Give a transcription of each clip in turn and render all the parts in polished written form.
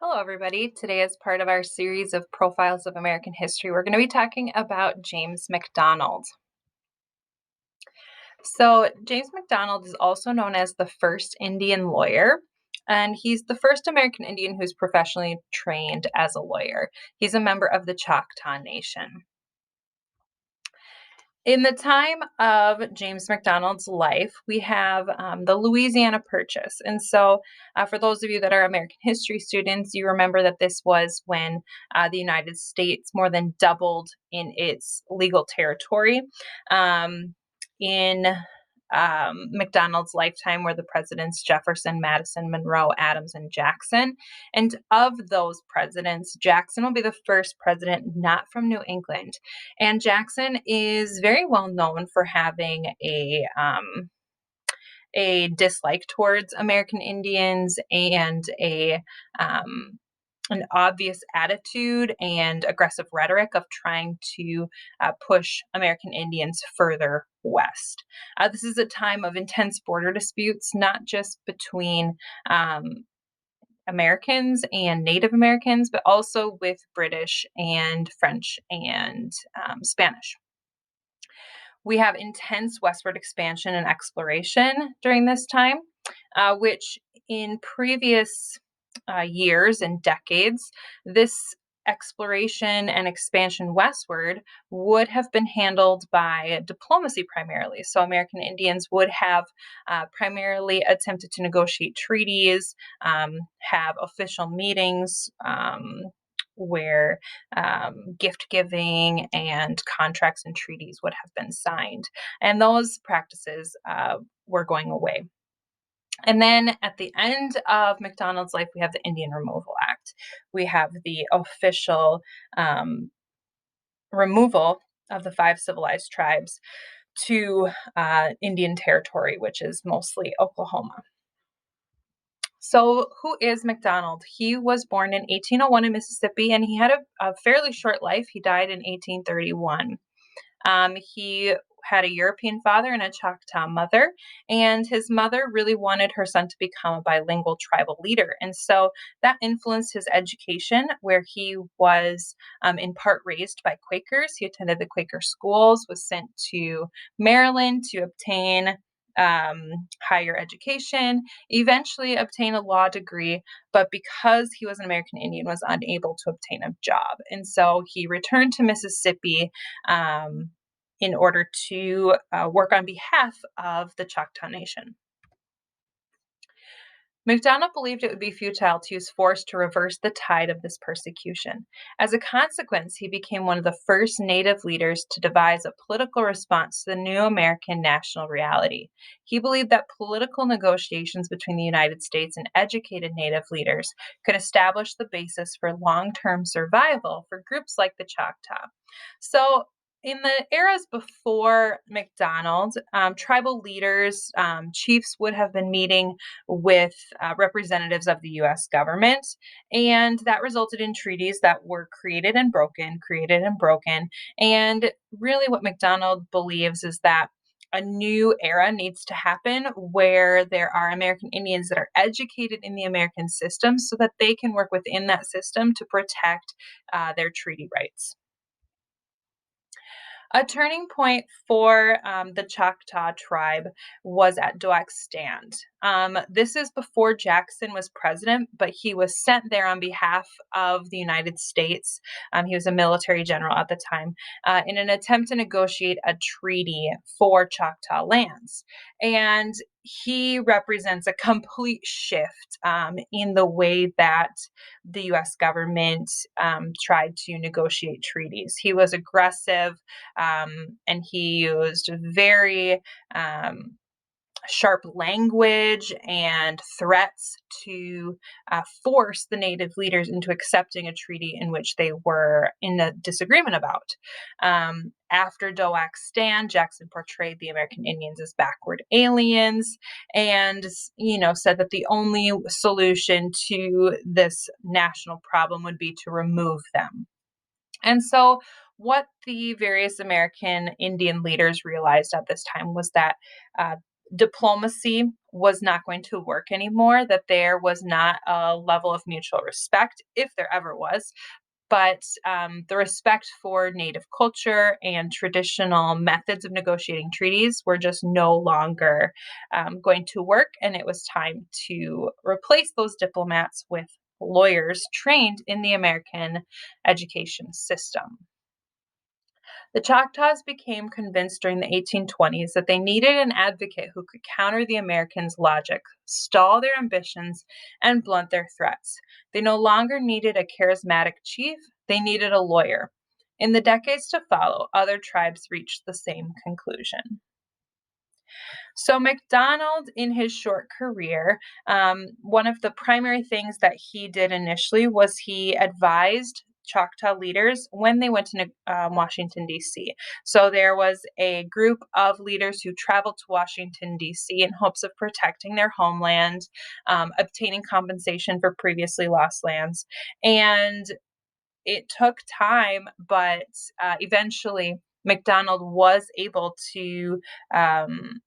Hello, everybody. Today, as part of our series of profiles of American history, we're going to be talking about James McDonald. So, James McDonald is also known as the first Indian lawyer, and he's the first American Indian who's professionally trained as a lawyer. He's a member of the Choctaw Nation. In the time of James McDonald's life, we have the Louisiana Purchase. And so, for those of you that are American history students, you remember that this was when the United States more than doubled in its legal territory. In McDonald's lifetime were the presidents Jefferson, Madison, Monroe, Adams, and Jackson. And of those presidents, Jackson will be the first president not from New England. And Jackson is very well known for having a dislike towards American Indians and um, an obvious attitude and aggressive rhetoric of trying to push American Indians further west. This is a time of intense border disputes, not just between Americans and Native Americans, but also with British and French and Spanish. We have intense westward expansion and exploration during this time, which in previous years and decades, this exploration and expansion westward would have been handled by diplomacy primarily. So American Indians would have primarily attempted to negotiate treaties, have official meetings, where gift giving and contracts and treaties would have been signed. And those practices were going away. And then at the end of McDonald's life, we have the Indian Removal Act. We have the official removal of the 5 civilized tribes to Indian Territory, which is mostly Oklahoma. So, who is McDonald? He was born in 1801 in Mississippi, and he had a fairly short life. He died in 1831. He had a European father and a Choctaw mother, and his mother really wanted her son to become a bilingual tribal leader. And so that influenced his education, where he was in part raised by Quakers. He attended the Quaker schools, was sent to Maryland to obtain higher education, eventually obtain a law degree, but because he was an American Indian, was unable to obtain a job. And so he returned to Mississippi in order to work on behalf of the Choctaw Nation. MacDonald believed it would be futile to use force to reverse the tide of this persecution. As a consequence, he became one of the first Native leaders to devise a political response to the new American national reality. He believed that political negotiations between the United States and educated Native leaders could establish the basis for long-term survival for groups like the Choctaw. So, in the eras before McDonald, tribal leaders, chiefs would have been meeting with representatives of the US government. And that resulted in treaties that were created and broken, created and broken. And really, what McDonald believes is that a new era needs to happen where there are American Indians that are educated in the American system so that they can work within that system to protect their treaty rights. A turning point for the Choctaw tribe was at Dwights Stand. This is before Jackson was president, but he was sent there on behalf of the United States. He was a military general at the time in an attempt to negotiate a treaty for Choctaw lands. And he represents a complete shift in the way that the US government tried to negotiate treaties. He was aggressive, and he used very sharp language and threats to force the Native leaders into accepting a treaty in which they were in a disagreement about. After Dwights Stand, Jackson portrayed the American Indians as backward aliens and, said that the only solution to this national problem would be to remove them. And so, what the various American Indian leaders realized at this time was that diplomacy was not going to work anymore, that there was not a level of mutual respect, if there ever was, but the respect for Native culture and traditional methods of negotiating treaties were just no longer going to work. And it was time to replace those diplomats with lawyers trained in the American education system. The Choctaws became convinced during the 1820s that they needed an advocate who could counter the Americans' logic, stall their ambitions, and blunt their threats. They no longer needed a charismatic chief, they needed a lawyer. In the decades to follow, other tribes reached the same conclusion. So, McDonald, in his short career, one of the primary things that he did initially was he advised Choctaw leaders when they went to Washington, D.C. So, there was a group of leaders who traveled to Washington, D.C. in hopes of protecting their homeland, obtaining compensation for previously lost lands. And it took time, but eventually McDonald was able to um,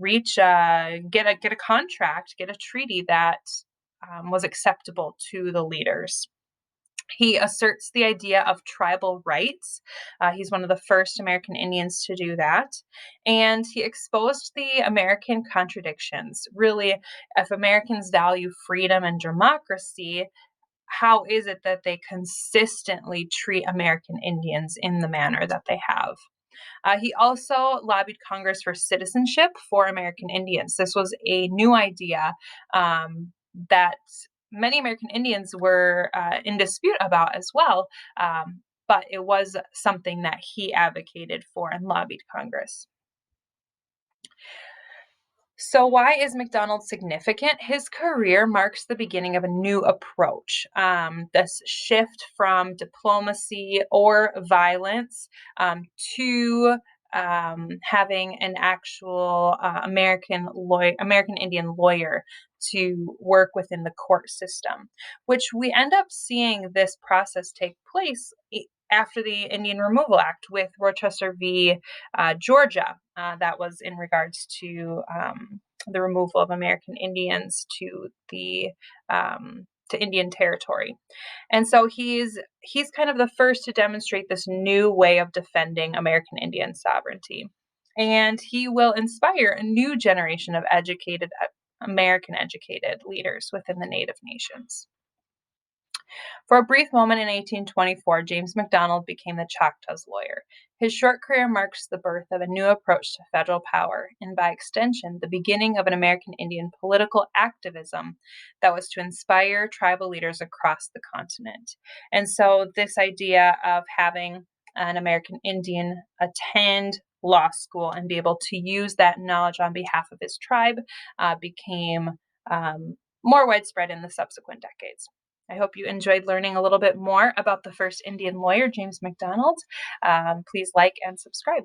get a contract, get a treaty that was acceptable to the leaders. He asserts the idea of tribal rights. He's one of the first American Indians to do that. And he exposed the American contradictions. Really, if Americans value freedom and democracy, how is it that they consistently treat American Indians in the manner that they have? He also lobbied Congress for citizenship for American Indians. This was a new idea that many American Indians were in dispute about as well, but it was something that he advocated for and lobbied Congress. So, why is McDonald significant? His career marks the beginning of a new approach. This shift from diplomacy or violence to having an actual American Indian lawyer to work within the court system, which we end up seeing this process take place after the Indian Removal Act with Rochester v. Georgia. That was in regards to the removal of American Indians to Indian territory. And so he's kind of the first to demonstrate this new way of defending American Indian sovereignty. And he will inspire a new generation of American educated leaders within the Native nations. For a brief moment in 1824, James McDonald became the Choctaws' lawyer. His short career marks the birth of a new approach to federal power, and by extension, the beginning of an American Indian political activism that was to inspire tribal leaders across the continent. And so, this idea of having an American Indian attend law school and be able to use that knowledge on behalf of his tribe became more widespread in the subsequent decades. I hope you enjoyed learning a little bit more about the first Indian lawyer, James McDonald. Please like and subscribe.